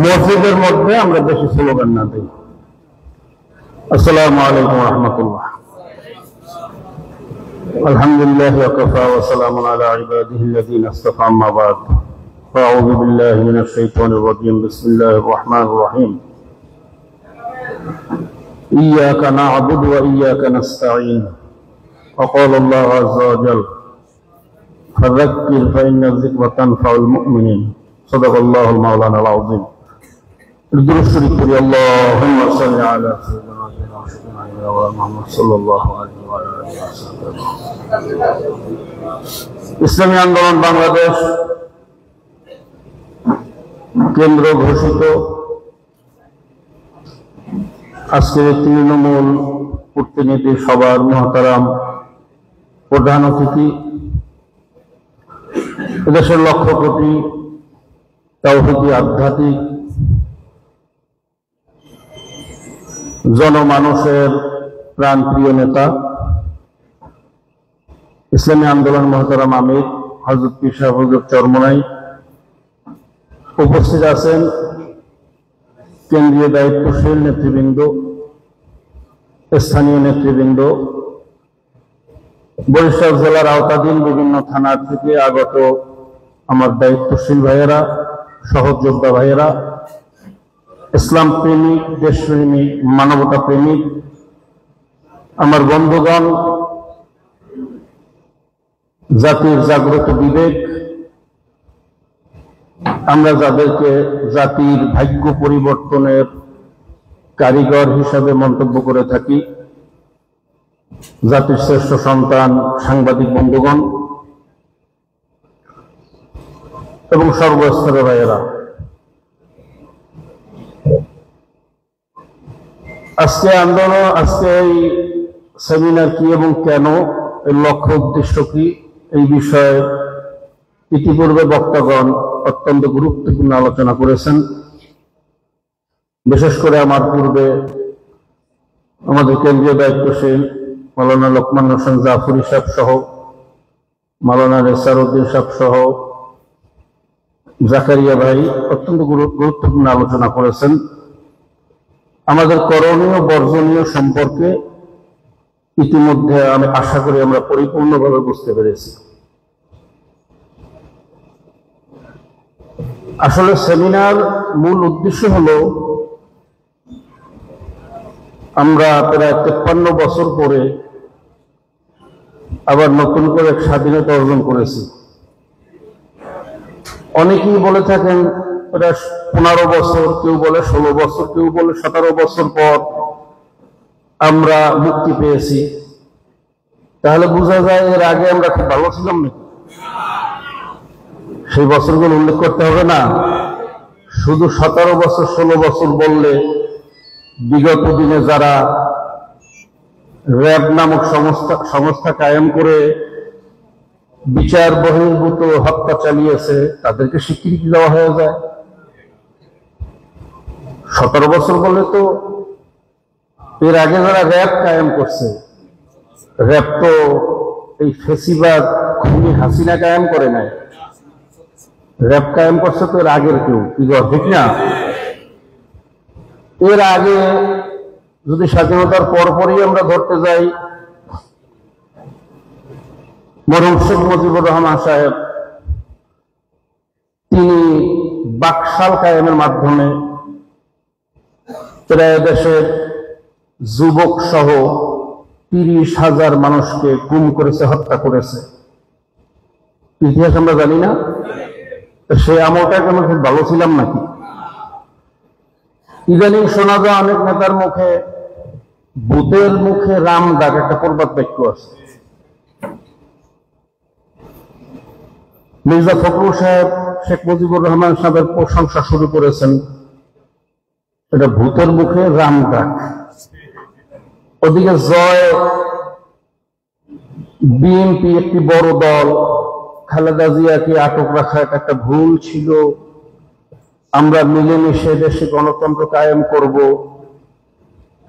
মসজিদের মধ্যে আমরা বেশি স্লোগান না দিই। আসসালামু আলাইকুম ওয়া রাহমাতুল্লাহ। আলহামদুলিল্লাহি ওয়া কাফা ওয়া সালামুন আলা ইবাদিহি আল্লাযীনা ইসতাফা, আম্মা বা'দ। আউযু বিল্লাহি মিনাশ শাইতানির রাজীম। বিসমিল্লাহির রাহমানির রাহিম। ইয়্যাকা না'বুদু ওয়া ইয়্যাকা নাস্তাঈন। ওয়া ক্বালা আল্লাহু আযজা ওয়া জাল্লা ফাযাক্কির ফাইন্না যিকরা তানফাউল মুমিনিন। সাদাকাল্লাহুল মাওলানাল আযীম। الدروس الشريف اللهم صل على سيدنا محمد صلى الله عليه وعلى اله وسلم। ইসলামী আন্দোলন বাংলাদেশ কেন্দ্র ঘোষিত আজকের তৃণমূল প্রতিনিধি সভার মহতারাম প্রধান অতিথি, এদেশের লক্ষ কোটি তাওহীদি আধ্যাত্মিক জনমানুষের প্রাণপ্রিয় নেতা, ইসলামী আন্দোলন মহতারাম আমির হযরত পীর সাহেব হুজুর চরমনাই, উপস্থিত আছেন কেন্দ্রীয় দায়িত্বশীল নেতৃবৃন্দ, স্থানীয় নেতৃবৃন্দ, বরিশাল জেলার আওতাধীন বিভিন্ন থানা থেকে আগত আমার দায়িত্বশীল ভাইয়েরা, সহযোদ্ধা ভাইয়েরা, ইসলাম প্রেমিক, দেশপ্রেমিক, মানবতা প্রেমিক আমার বন্ধুগণ, জাতির জাগ্রত বিবেক, আমরা যাদেরকে জাতির ভাগ্য পরিবর্তনের কারিগর হিসাবে মন্তব্য করে থাকি, জাতির শ্রেষ্ঠ সন্তান সাংবাদিক বন্ধুগণ এবং সর্বস্তরের ভাইয়েরা, আজকে আন্দোলন, আজকে এই সেমিনার কি এবং কেন, এর লক্ষ্য উদ্দেশ্য কি, এই বিষয়ে ইতিপূর্বে বক্তাগণ অত্যন্ত গুরুত্বপূর্ণ আলোচনা করেছেন। বিশেষ করে আমার পূর্বে আমাদের কেন্দ্রীয় দায়িত্বশীল মাওলানা লোকমান হোসেন জাফরি সাহেব সহ, মাওলানা রেসার উদ্দিন সাহেব সহ, জাকারিয়া ভাই অত্যন্ত গুরুত্বপূর্ণ আলোচনা করেছেন। আমাদের করণীয় বর্জনীয় সম্পর্কে ইতিমধ্যে আমি আশা করি আমরা পরিপূর্ণভাবে বুঝতে পেরেছি। আসলে সেমিনার মূল উদ্দেশ্য হলো, আমরা প্রায় 53 বছর পরে আবার নতুন করে স্বাধীনতা অর্জন করেছি। অনেকেই বলে থাকেন এটা 15 বছর, কেউ বলে 16 বছর, কেউ বলে 17 বছর পর আমরা মুক্তি পেয়েছি। তাহলে বোঝা যায় এর আগে আমরা খুব ভালো ছিলাম নাকি? সেই বছরগুলো উল্লেখ করতে হবে না। শুধু 17 বছর 16 বছর বললে বিগত দিনে যারা র্যাব নামক সংস্থা কায়েম করে বিচার বহির্ভূত হত্যা চালিয়েছে তাদেরকে স্বীকৃতি দেওয়া হয়ে যায়। 17 বছর বলে তো এর আগে যারা র্যাব কায়েম করছে, র্যাব তো এই ফেসিবাদ খুনি হাসিনা কায়েম করে নাই, র্যাব কায়েম করছে তো এর আগের কেউ, কি ঠিক না? এর আগে যদি স্বাধীনতার পরপরই আমরা ধরতে যাই, মরহুম শেখ মুজিবুর রহমান সাহেব তিনি বাকশাল কায়েমের মাধ্যমে প্রায় দেশের যুবক সহ 30,000 মানুষকে গুম করেছে, হত্যা করেছে। ইতিহাস আমরা জানি না? সেই আমলটা কেন খুব ভালো ছিলাম নাকি? ইদানিং শোনা যায় অনেক নেতার মুখে ভূতের মুখে রাম ডাক, একটা প্রবাদ বাক্য আছে। মির্জা ফখরুল সাহেব শেখ মুজিবুর রহমান সাহেবের প্রশংসা শুরু করেছেন, এটা ভূতের মুখে রাম ডাক। ওদিকে জয় বিএনপি একটি বড় দল, খালেদা জিয়াকে আটক রাখা একটা ভুল ছিল, আমরা মিলেমিশে দেশে গণতন্ত্র কায়েম করব,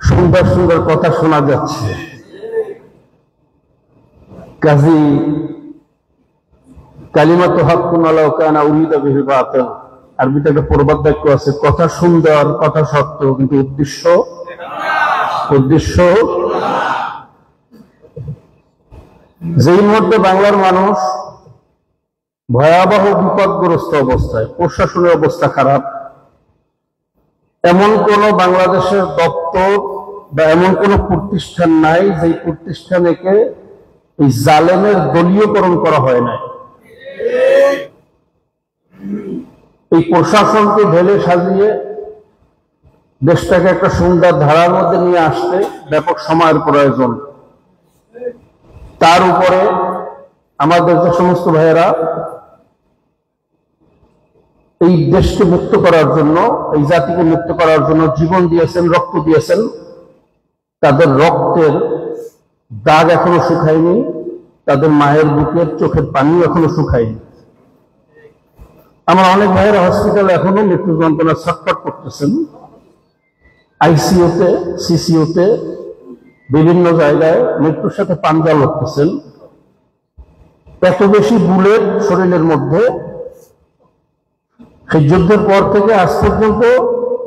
সুন্দর সুন্দর কথা শোনা যাচ্ছে। কাজী কালিমাতু হাক্কুন ওয়ালাউ কানা উরিদা বিহিল বাতিল। আরবিতে একটা প্রবাদ বাক্য আছে, কথা সুন্দর, কথা সত্য, কিন্তু উদ্দেশ্য যেই মুহূর্তে বাংলার মানুষ ভয়াবহ বিপদগ্রস্ত অবস্থায়, প্রশাসনের অবস্থা খারাপ, এমন কোন বাংলাদেশের দপ্তর বা এমন কোন প্রতিষ্ঠান নাই যে প্রতিষ্ঠানকে এই জালেমের দলীয়করণ করা হয় নাই। এই প্রশাসনকে ঢেলে সাজিয়ে দেশটাকে একটা সুন্দর ধারার মধ্যে নিয়ে আসতে ব্যাপক সময়ের প্রয়োজন। তার উপরে আমাদের যে সমস্ত ভাইয়েরা এই দেশকে মুক্ত করার জন্য, এই জাতিকে মুক্ত করার জন্য জীবন দিয়েছেন, রক্ত দিয়েছেন, তাদের রক্তের দাগ এখনো শুকায়নি, তাদের মায়ের বুকের চোখের পানি এখনো শুকায়নি। আমার অনেক ভাইয়েরা হসপিটালে এখনো মৃত্যু যন্ত্রণা ছটফট করতেছেন, আইসিইউতে, সিসিইউতে, বিভিন্ন জায়গায় মৃত্যুর সাথে পাঞ্জা লড়তেছেন। এত বেশি বুলেট শরীরের মধ্যে, সেই যুদ্ধের পর থেকে আজ পর্যন্ত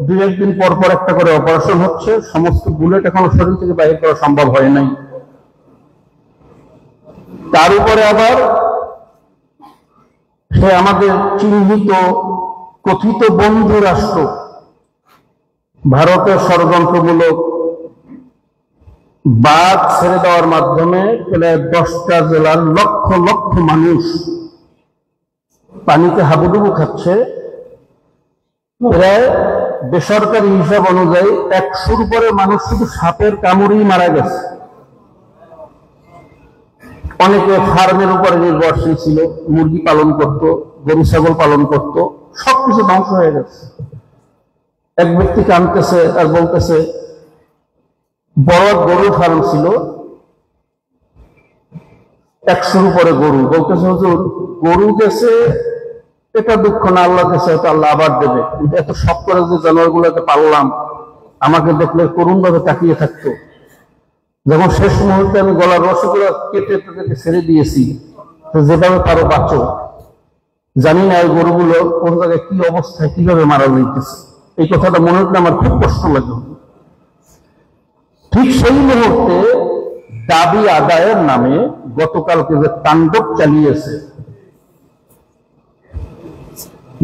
2-1 দিন পর পর একটা করে অপারেশন হচ্ছে। সমস্ত বুলেট এখনো শরীর থেকে বাইরে করা সম্ভব হয় নাই। তার উপরে আবার সে আমাদের চিহ্নিত কথিত বন্ধু রাষ্ট্র ভারতের ষড়যন্ত্রমূলক বাঁধ ছেড়ে দেওয়ার মাধ্যমে প্রায় 10টা জেলার লক্ষ লক্ষ মানুষ পানিতে হাবুডুবু খাচ্ছে। প্রায় বেসরকারি হিসাব অনুযায়ী 100-র উপরে মানুষ শুধু সাপের কামড়েই মারা গেছে। অনেকে ফার্মের উপরে নির্ভরশীল ছিল, মুরগি পালন করত, গরু ছাগল পালন করত, সবকিছু ধ্বংস হয়ে গেছে। এক ব্যক্তি কাঁদতেছে আর বলতেছে, বড় গরু ফার্ম ছিল, 100-র উপরে গরু, বলতেছে হুজুর গরু গেছে এটা দুঃখ না, আল্লাহ গেছে হয়তো আল্লাহ আবার দেবে, কিন্তু এত শখ করে যে জানোয়ার গুলোকে পাললাম, আমাকে দেখলে করুণ ভাবে তাকিয়ে থাকতো। যখন শেষ মুহূর্তে আমি গলার রসগুলো কেটে তাদেরকে ছেড়ে দিয়েছি, যেভাবে পারো বাঁচো, জানি না এই গরুগুলো কোন জায়গায় কি অবস্থায় কিভাবে মারা যাইতেছে। এই কথাটা মনে হলে আমার খুব কষ্ট লাগে। ঠিক সেই মুহূর্তে দাবি আদায়ের নামে গতকালকে যে তাণ্ডব চালিয়েছে,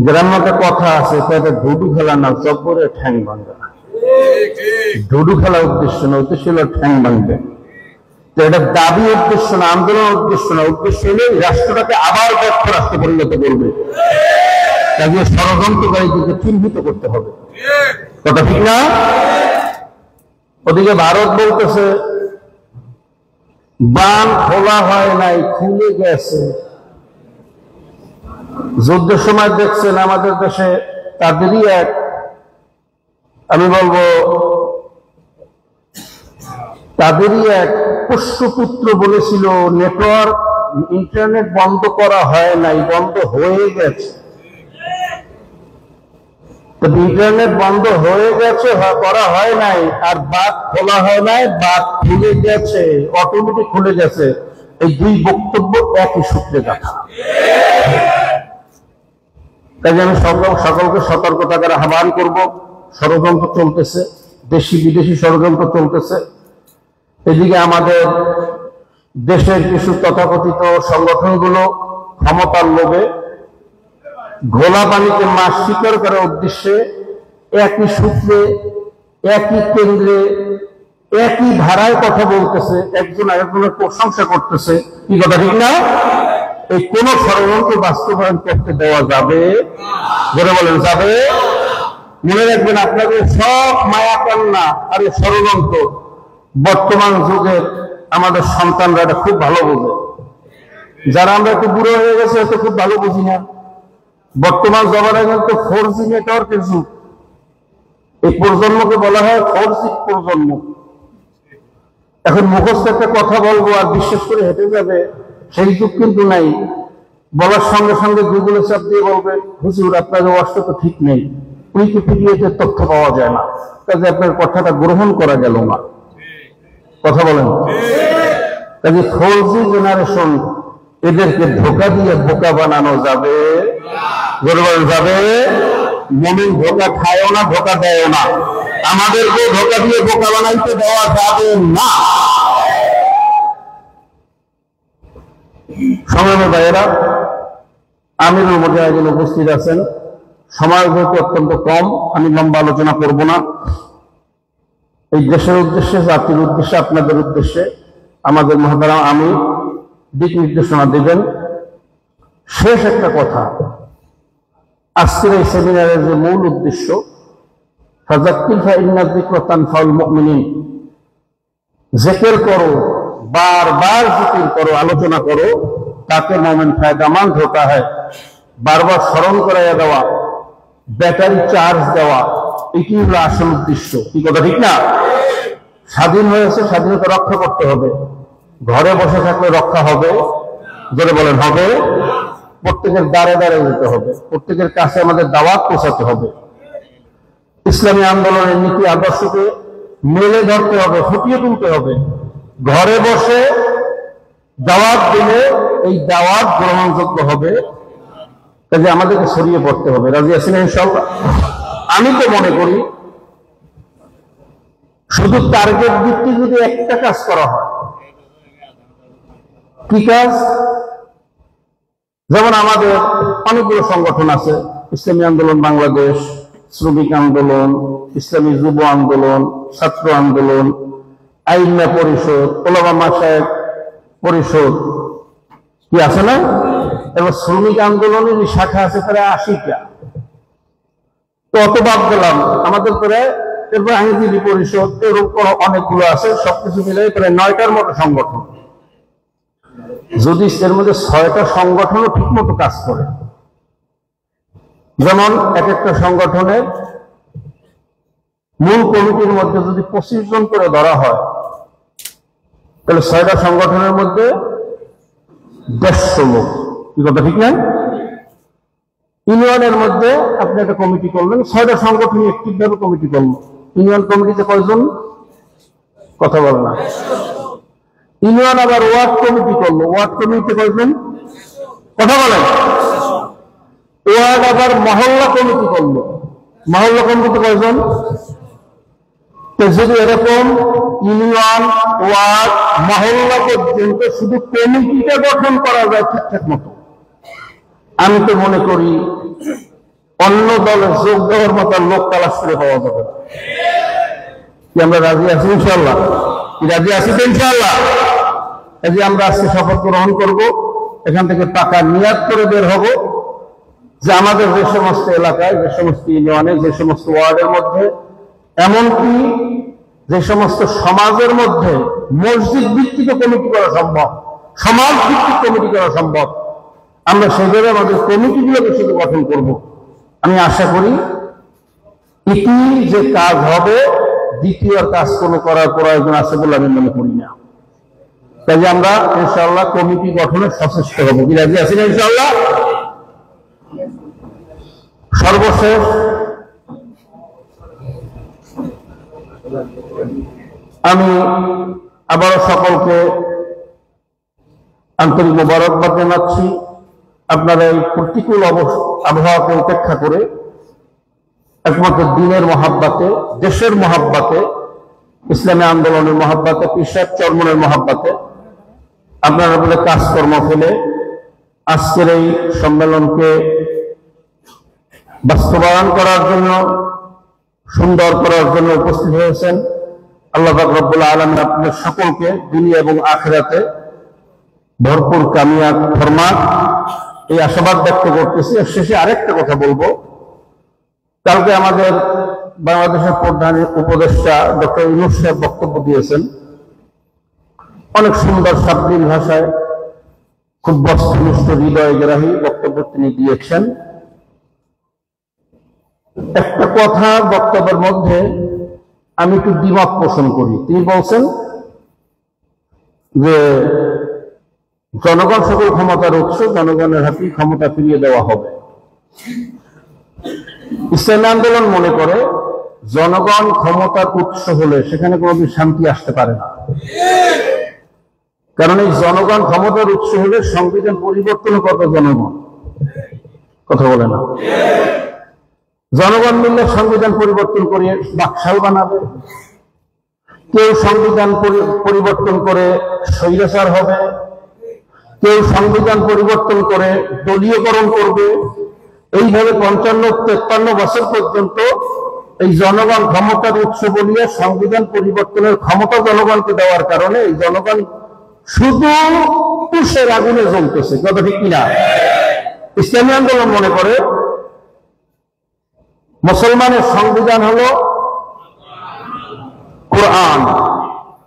গ্রামে কথা আছে, ঢুডু খেলা না, জব্বরে ঠ্যাং ভাঙা। ঢুডু খেলা উদ্দেশ্য না, উদ্দেশ্য হলো ঠ্যাং ভাঙবে। তো এটা দাবি উদ্দেশ্য না, আন্দোলন উদ্দেশ্য না, উদ্দেশ্য হলে রাষ্ট্রটাকে আবার ব্যর্থ রাষ্ট্রে পরিণত করবে। তাকে ষড়যন্ত্রকারীদেরকে চিহ্নিত করতে হবে, কথা ঠিক না? ওদিকে ভারত বলতেছে বাঁধ খোলা হয় নাই, খুলে গেছে। যুদ্ধের সময় দেখছেন আমাদের দেশে তাদেরই এক, আমি বলবো তাদেরই এক পোষ্যপুত্র বলেছিল নেটওয়ার্ক ইন্টারনেট বন্ধ করা হয় নাই, বন্ধ হয়ে গেছে। ইন্টারনেট বন্ধ হয়ে গেছে, করা হয় নাই, আর বাঁধ খোলা হয় নাই, বাঁধ খুলে গেছে, অটোমেটিক খুলে গেছে। এই দুই বক্তব্য একই সূত্রে দেখা। তাই আমি সকলকে সতর্ক থাকার আহ্বান করব। ষড়যন্ত্র চলতেছে, দেশি বিদেশি ষড়যন্ত্র চলতেছে। এদিকে আমাদের দেশের কিছু তথাকথিত সংগঠনগুলো ক্ষমতার লোভে ঘোলা পানিতে মাছ শিকার করার উদ্দেশ্যে একই সূত্রে, একই কেন্দ্রে, একই ধারায় কথা বলতেছে, একজন আরেকজনের প্রশংসা করতেছে। কি কথা ঠিক না? এই কোন ষড়যন্ত্র বাস্তবায়ন করতে দেওয়া যাবে? বলে বলেন যাবে? মনে রাখবেন আপনাদের সব মায়া কান্না আর এই ষড়যন্ত্র বর্তমান যুগের আমাদের সন্তানরা এটা খুব ভালো বোঝে। যারা আমরা একটু বুড়ো হয়ে গেছে এত খুব ভালো বুঝি না। বর্তমান জমানায় কিন্তু 4G নেটওয়ার্কের যুগ। এই প্রজন্মকে বলা হয় 4G প্রজন্ম। এখন মুখস্থ একটা কথা বলবো আর বিশ্বাস করে হেঁটে যাবে, সেই যুগ কিন্তু নাই। বলার সঙ্গে সঙ্গে গুগলে চাপ দিয়ে বলবে হুজুর আপনার ওয়াজটা তো ঠিক নেই, উইকিপিডিয়াতে তথ্য পাওয়া যায় না, কাজে আপনার কথাটা গ্রহণ করা গেল না। কথা বলেন? কাজে 4G জেনারেশন এদেরকে ধোঁকা দিয়ে বোকা বানানো যাবে? যাবে? মুমিন ধোঁকা খায়ও না, ধোঁকা দেয়ও না। আমাদেরকে ধোঁকা দিয়ে বোকা বানাইতে দেওয়া যাবে না। সংগ্রামী ভাইয়েরা, আমিরুল মুজাহিদিন উপস্থিত আছেন। সময় যেহেতু অত্যন্ত কম, আমি লম্বা আলোচনা করব না। এই দেশের উদ্দেশ্যে, জাতির উদ্দেশ্যে, আপনাদের উদ্দেশ্যে আমাদের মহতারাম আমির দিক নির্দেশনা দেবেন। শেষ একটা কথা, আজকের এই সেমিনারের যে মূল উদ্দেশ্য, ফাযাক্কির ফাইন্না যিকরা তানফাউল মুমিনিন, জিকির করো, বারবার জিকির করো, আলোচনা করো, তাতে মুমিন ফায়দামন্দ হতা হয়। বারবার স্মরণ করাইয়া দেওয়া, ব্যাটারি চার্জ দেওয়া, এটি হলো আসল উদ্দেশ্য। কি কথা ঠিক না? স্বাধীন হয়েছে, স্বাধীনতা রক্ষা করতে হবে। ঘরে বসে থাকলে রক্ষা হবে? জোরে বলেন, হবে? প্রত্যেকের দ্বারে দ্বারে যেতে হবে, প্রত্যেকের কাছে আমাদের দাওয়াত পৌঁছাতে হবে। ইসলামী আন্দোলনের নীতি আদর্শকে মেলে ধরতে হবে, ফুটিয়ে তুলতে হবে। ঘরে বসে দাওয়াত দিলে এই দাওয়াত গ্রহণযোগ্য হবে, কাজে আমাদেরকে ছড়িয়ে পড়তে হবে। রাজি আছেন ইনশাআল্লাহ? আমি তো মনে করি শুধু টার্গেট ভিত্তিক যদি একটা কাজ করা হয়, কি কাজ? যেমন আমাদের অনেকগুলো সংগঠন আছে, ইসলামী আন্দোলন বাংলাদেশ, শ্রমিক আন্দোলন, ইসলামী যুব আন্দোলন, ছাত্র আন্দোলন, আইম্মা পরিষদ, ওলামা মাশায়েখ পরিষদ, কি আছে না? এবার শ্রমিক আন্দোলনের শাখা আছে প্রায় 80টা। তো অত বাদ দিলাম, আমাদের প্রায় এরপর আইনজীবী পরিষদ, এরকম অনেকগুলো আছে, সবকিছু মিলে প্রায় 9টার মতো সংগঠন। যদি এর মধ্যে 6টা সংগঠনও ঠিক মতো কাজ করে, যেমন এক একটা সংগঠনের মূল কমিটির মধ্যে যদি 25 জন করে ধরা হয়, তাহলে 6টা সংগঠনের মধ্যে 150 লোক। কি কথা ঠিক না? ইউনিয়নের মধ্যে আপনি একটা কমিটি করলেন, 6টা সংগঠন একটিভ ভাবে কমিটি করলো, ইউনিয়ন কমিটিতে কয়জন? কথা বলে না। ইউনিয়ন আবার ওয়ার্ড কমিটি করলো, ওয়ার্ড কমিটিতে কয়জন? কথা বলেন। ওয়ার্ড আবার মহল্লা কমিটি করলো, মহল্লা কমিটিতে কয়জন? তো যদি এরকম ইউনিয়ন, ওয়ার্ড, মহল্লা পর্যন্ত শুধু কমিটিটা গঠন করা যায় ঠিকঠাক মতো, আমি তো মনে করি অন্য দলে যোগ দেওয়ার মতো লোক তালাশ করে পাওয়া যাবে। কি আমরা রাজি আছি ইনশাআল্লাহ? কি রাজি আছি তো ইনশাআল্লাহ? এই যে আমরা আজকে শপথ গ্রহণ করব, এখান থেকে টাকা নিয়াত করে বের হব যে আমাদের যে সমস্ত এলাকায়, যে সমস্ত ইউনিয়নে, যে সমস্ত ওয়ার্ডের মধ্যে, এমনকি যে সমস্ত সমাজের মধ্যে মসজিদ ভিত্তিক কমিটি করা সম্ভব, সমাজ ভিত্তিক কমিটি করা সম্ভব, আমরা সেভাবে আমাদের কমিটিগুলোকে শুধু গঠন করব। আমি আশা করি এটি যে কাজ হবে, দ্বিতীয় কাজ কোনো করার প্রয়োজন আছে বলে আমি মনে করি না। কাজে আমরা ইনশাআল্লাহ কমিটি গঠনের সচেষ্ট হব। কি রাজি আছেন ইনশাআল্লাহ? সর্বশেষ আমি আবারও সকলকে আন্তরিক মোবারকবাদ জানাচ্ছি। আপনারা এই প্রতিকূল আবহাওয়াকে উপেক্ষা করে একমাত্র দিনের মহাব্বাতে, দেশের মহাব্বাতে, ইসলামী আন্দোলনের মহাব্বাতে, পীর সাহেব চরমনের মহাব্বাতে আপনারা বলে কাজকর্ম ফেলে আজকের এই সম্মেলনকে বাস্তবায়ন করার জন্য, সুন্দর করার জন্য উপস্থিত হয়েছেন। আল্লাহ পাক রব্বুল আলামিন আপনাদের সকলকে দুনিয়া এবং আখিরাতে ভরপুর কামিয়াব ফরমান, এই আশাবাদ ব্যক্ত করতেছি। শেষে আরেকটা কথা বলবো, কালকে আমাদের বাংলাদেশের প্রধান উপদেষ্টা ডক্টর ইউনূস সাহেব বক্তব্য দিয়েছেন, অনেক সুন্দর শাব্দিক ভাষায়, খুব বস্তুনিষ্ঠ, হৃদয়গ্রাহী বক্তব্য তিনি দিয়েছেন। একটা কথা বক্তব্যের মধ্যে আমি একটু দ্বিমত পোষণ করি। তিনি বলছেন যে জনগণ সকল ক্ষমতার উৎস, জনগণের হাতে ক্ষমতা ফিরিয়ে দেওয়া হবে। ইসলামী আন্দোলন মনে করে জনগণ ক্ষমতার উৎস হলে সেখানে কোনোদিন শান্তি আসতে পারে না। কারণ এই জনগণ ক্ষমতার উৎস হলে সংবিধান পরিবর্তন করবে জনগণ, কথা বলে না। জনগণ মিললে সংবিধান পরিবর্তন করে বাকশাল বানাবে, কেউ সংবিধান পরিবর্তন করে স্বৈরাচার হবে, কেউ সংবিধান পরিবর্তন করে দলীয়করণ করবে। এইভাবে 55-53 বছর পর্যন্ত এই জনগণ ক্ষমতার উৎস বলিয়ে সংবিধান পরিবর্তনের ক্ষমতা জনগণকে দেওয়ার কারণে এই জনগণ শুধু তুষের আগুনে জ্বলতেছে, কথা ঠিক কিনা? ইসলামী আন্দোলন মনে করে মুসলমানের সংবিধান হলো কোরআন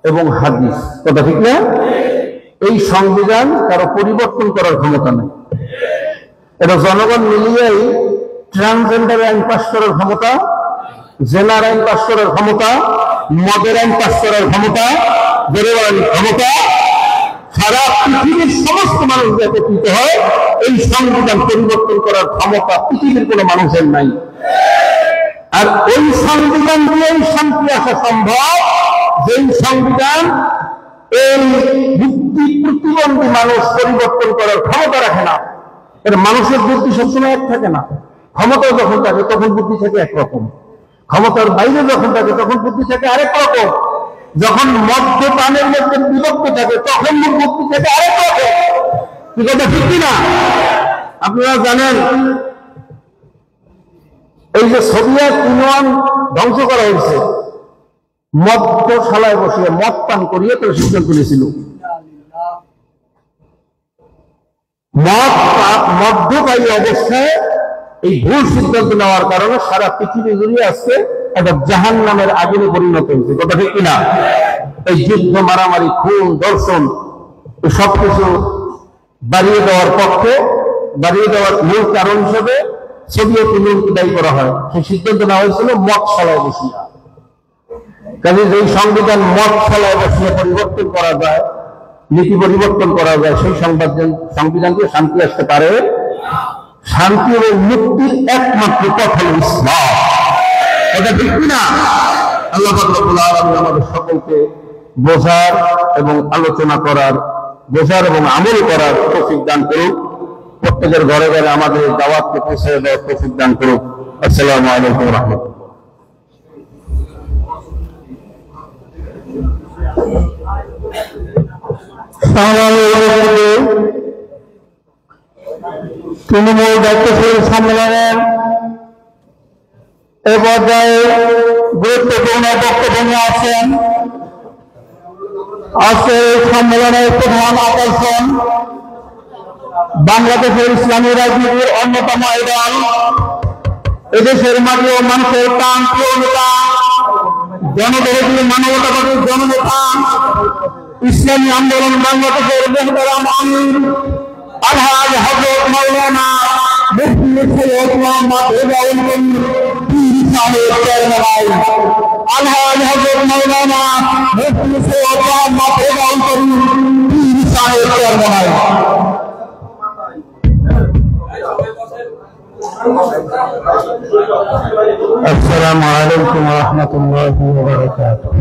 এবং হাদিস, কথা ঠিক না? এই সংবিধান কারো পরিবর্তন করার ক্ষমতা নেই। এটা জনগণ মিলিয়েই ট্রান্সজেন্ডার আইন পাস করার ক্ষমতা, জেনার আইন পাস করার ক্ষমতা, মদের আইন পাস করার ক্ষমতা, বেরোয়ার ক্ষমতা, সারা পৃথিবীর সমস্ত মানুষ একত্রিত হয়, এই সংবিধান পরিবর্তন করার ক্ষমতা পৃথিবীর কোনো মানুষের নাই। আর ওই সংবিধান দিয়েই শান্তি আসা সম্ভব, যেই সংবিধান এই বুদ্ধি প্রতিবন্ধী মানুষ পরিবর্তন করার ক্ষমতা রাখে না। এটা মানুষের বুদ্ধি সবসময় এক থাকে না, ক্ষমতা যখন থাকে তখন বুদ্ধি থাকে একরকম, ক্ষমতার বাইরে যখন থাকে তখন বুদ্ধি থাকে আরেক রকম, যখন মদ্যপানের মধ্যে বিভক্ত থাকে তখন বুদ্ধি থাকে আরেক রকম। কি কথা ঠিক কিনা? আপনারা জানেন এই যে সোভিয়েত ইউনিয়ন ধ্বংস করা হয়েছে মদ্যশালায় বসিয়ে মদ পান করিয়ে তারা সিদ্ধান্ত নিয়েছিল। মদ্যপায়ী অবস্থায় এই ভুল সিদ্ধান্ত নেওয়ার কারণে সারা পৃথিবী জুড়ে আজকে একটা জাহান নামের আগুনে পরিণত হয়েছে, কথা ঠিক কিনা? এই যুদ্ধ, মারামারি, খুন, ধর্ষণ সবকিছু বাড়িয়ে দেওয়ার পক্ষে, বাড়িয়ে দেওয়ার মূল কারণ হিসেবে সোভিয়েত ইউনিয়নকে দায়ী করা হয়। সেই সিদ্ধান্ত নেওয়া হয়েছিল মদশালায় বসিয়ে। কাজে যেই সংবিধান মদশালায় বসিয়ে পরিবর্তন করা যায়, নীতি পরিবর্তন করা যায়, সেই সংবিধানকে শান্তি আসতে পারে। শান্তি ও মুক্তির একমাত্র পথ হল ইসলাম, এটা ঠিক কিনা? আল্লাহ রাব্বুল আলামিন আমাদের সকলকে বোঝার এবং আলোচনা করার, বোঝার এবং আমল করার তৌফিক দান করুক। প্রত্যেকের ঘরে ঘরে আমাদের দাওয়াতকে পৌঁছে দেওয়ার তৌফিক দান করুক। আসসালামু আলাইকুম ওয়া রাহমাতুল্লাহ। তৃণমূল দায়িত্বশীল সম্মেলনের এ পর্যায়ে গুরুত্বপূর্ণ বক্তব্য নিয়ে আছেন আজকের এই সম্মেলনের প্রধান আকর্ষণ বাংলাদেশের ইসলামী রাজনীতির অন্যতম আইডল, এদেশের মাটি ও মানুষের প্রাণ প্রিয় নেতা, জনদরদী মানবতাবাদী জননেতা, ইসলামী আন্দোলন বাংলাদেশের মোহতারাম আমির আলহাজ হযরত মাওলানা মুফতি সৈয়দ মুহাম্মদ রেজাউল পীর সাহেব চেয়ারম্যান, আলহাজ হযরত মাওলানা মুফতি সৈয়দ মুহাম্মদ রেজাউল পীর সাহেব চেয়ারম্যান। السلام عليكم ورحمة الله وبركاته.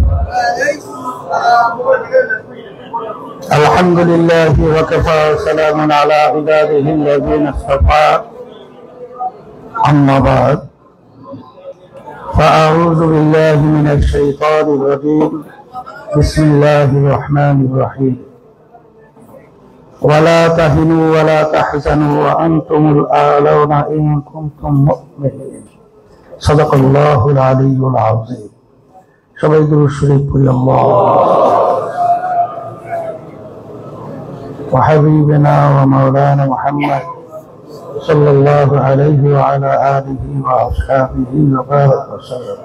الحمد لله وكفى سلام على عباده الذين اصطفى أما بعد فأعوذ بالله من الشيطان الرجيم بسم الله الرحمن الرحيم ولا تهنوا ولا تحزنوا وأنتم الأعلون إن كنتم مؤمنين صدق الله العلي العظيم. সবাই দুরূদ শরীফ পড়ি। وحبيبنا ومولانا محمد صلى الله عليه وعلى آله وأصحابه وبارك وسلم.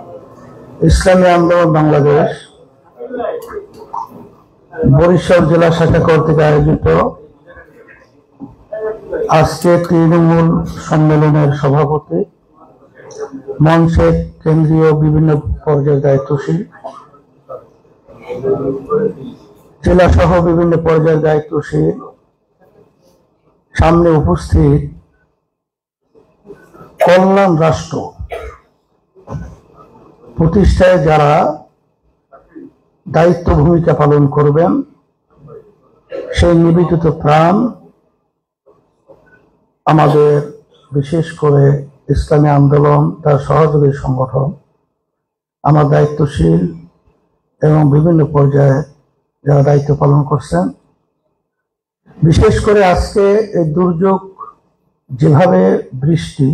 ইসলামী আন্দোলন বাংলাদেশ বরিশাল জেলা শাখা কর্তৃক আয়োজিত আজকে তৃণমূল সম্মেলনের সভাপতি, মঞ্চের কেন্দ্রীয় বিভিন্ন পর্যায়ের দায়িত্বশীল, জেলা সহ বিভিন্ন পর্যায়ের দায়িত্বশীল, সামনে উপস্থিত কল্যাণ রাষ্ট্র প্রতিষ্ঠায় যারা দায়িত্ব ভূমিকা পালন করবেন সেই নিবেদিত প্রাণ আমাদের বিশেষ করে ইসলামী আন্দোলন তার সহযোগী সংগঠন, আমার দায়িত্বশীল এবং বিভিন্ন পর্যায়ে যারা দায়িত্ব পালন করছেন, বিশেষ করে আজকে এই দুর্যোগ যেভাবে বৃষ্টি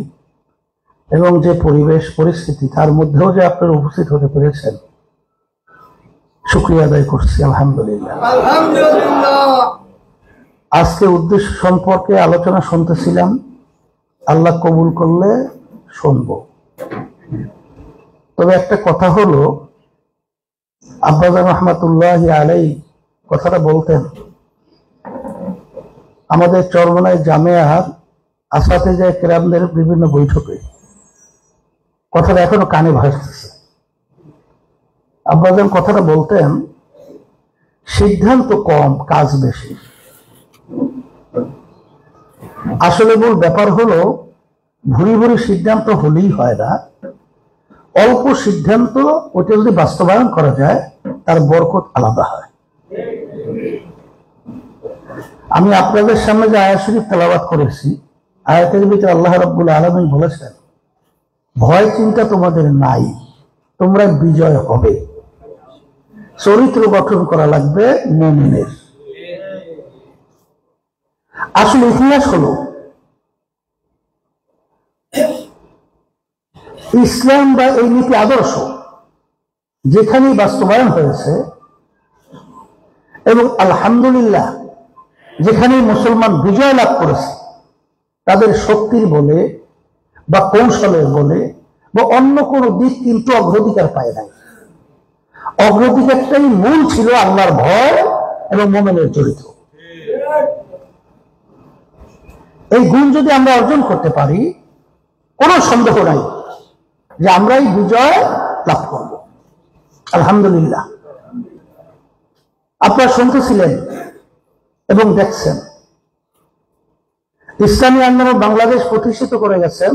এবং যে পরিবেশ পরিস্থিতি তার মধ্যেও যে আপনারা উপস্থিত হতে পেরেছেন, শুকরিয়া আদায় করছি আলহামদুলিল্লাহ। আজকে উদ্দেশ্য সম্পর্কে আলোচনা শুনতেছিলাম, আল্লাহ কবুল করলে শুনব। তবে একটা কথা হলো, আব্বাজান রহমাতুল্লাহি আলাইহি কথাটা বলতেন আমাদের চরমনাই জামিয়ার আসাতেজা কেরামদের বিভিন্ন বৈঠকে, কথাটা এখনো কানে ভাসতেছে। আব্বাজান কথাটা বলতেন, সিদ্ধান্ত কম কাজ বেশি। আসলে মূল ব্যাপার হলো ভুরি ভুরি সিদ্ধান্ত হলেই হয় না, অল্প সিদ্ধান্ত ওটা যদি বাস্তবায়ন করা যায় তার বরকত আলাদা হয়। আমি আপনাদের সামনে যে আয়াত শরীফ তেলাওয়াত করেছি, আয়াতের ভিতরে আল্লাহ রাব্বুল আলামিন বলেছেন, ভয় চিন্তা তোমাদের নাই, তোমরা বিজয় হবে। চরিত্র গঠন করা লাগবে মুমিনের। আসলে ইতিহাস হলো ইসলাম বা এই নীতি আদর্শ যেখানেই বাস্তবায়ন হয়েছে এবং আলহামদুলিল্লাহ যেখানেই মুসলমান বিজয় লাভ করেছে, তাদের শক্তির বলে বা কৌশলের বলে বা অন্য কোনো দিক কিন্তু অগ্রাধিকার পায় নাই। অগ্রাধিকারটাই মূল ছিল আল্লাহর ভয় এবং মুমিনের চরিত্র। এই গুণ যদি আমরা অর্জন করতে পারি, কোনো সন্দেহ নাই যে আমরাই বিজয় লাভ করব আলহামদুলিল্লাহ। আপনারা শুনতেছিলেন এবং দেখছেন, ইসলামী আন্দোলন বাংলাদেশ প্রতিষ্ঠিত করে গেছেন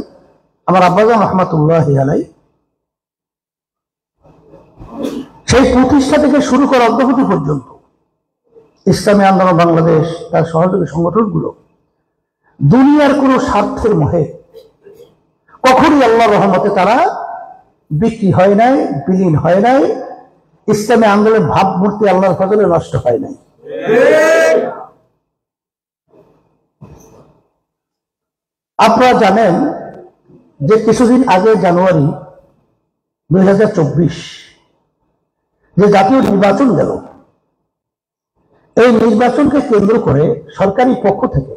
আমার আব্বাজান রহমাতুল্লাহি আলাইহি। সেই প্রতিষ্ঠা থেকে শুরু করা অদ্যাবধি পর্যন্ত ইসলামী আন্দোলন বাংলাদেশ তার সহযোগী সংগঠনগুলো দুনিয়ার কোনো স্বার্থের মোহে কখনই আল্লাহর রহমতে তারা বিক্রি হয় নাই, বিলীন হয় নাই। ইসলামী আন্দোলনের ভাবমূর্তি আল্লাহর ফজলে নষ্ট হয় নাই। আপনারা জানেন যে কিছুদিন আগে জানুয়ারি 2024 যে জাতীয় নির্বাচন গেল, এই নির্বাচনকে কেন্দ্র করে সরকারি পক্ষ থেকে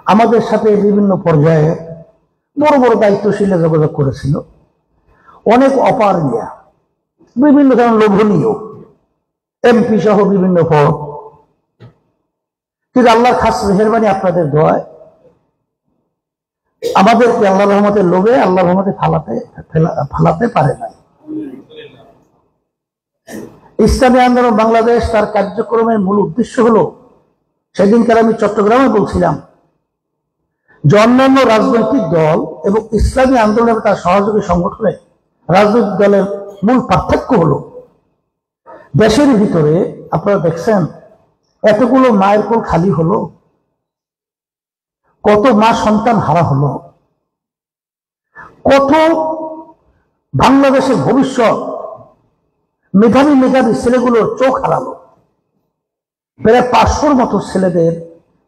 আমাদের সাথে বিভিন্ন পর্যায়ে বড় বড় দায়িত্বশীল যোগাযোগ করেছিল। অনেক অপার নিয়ে বিভিন্ন ধরনের লোভনীয় এমপি সহ বিভিন্ন পদ, কিন্তু আল্লাহর খাস মেহেরবানি আপনাদের দোয়ায় আমাদেরকে আল্লাহ রহমতের লোভে আল্লাহ রহমতে ফালাতে পারে নাই। ইসলামী আন্দোলন বাংলাদেশ তার কার্যক্রমের মূল উদ্দেশ্য হলো, সেদিনকার আমি চট্টগ্রামে বলছিলাম যে অন্যান্য রাজনৈতিক দল এবং ইসলামী আন্দোলনের তার সহযোগী সংগঠনে রাজনৈতিক দলের মূল পার্থক্য হলো, দেশের ভিতরে আপনারা দেখছেন এতগুলো মায়ের কোল খালি হলো, কত মা সন্তান হারা হলো, কত বাংলাদেশের ভবিষ্যৎ মেধাবী মেধাবী ছেলেগুলোর চোখ হারালো। প্রায় 500-র মতো ছেলেদের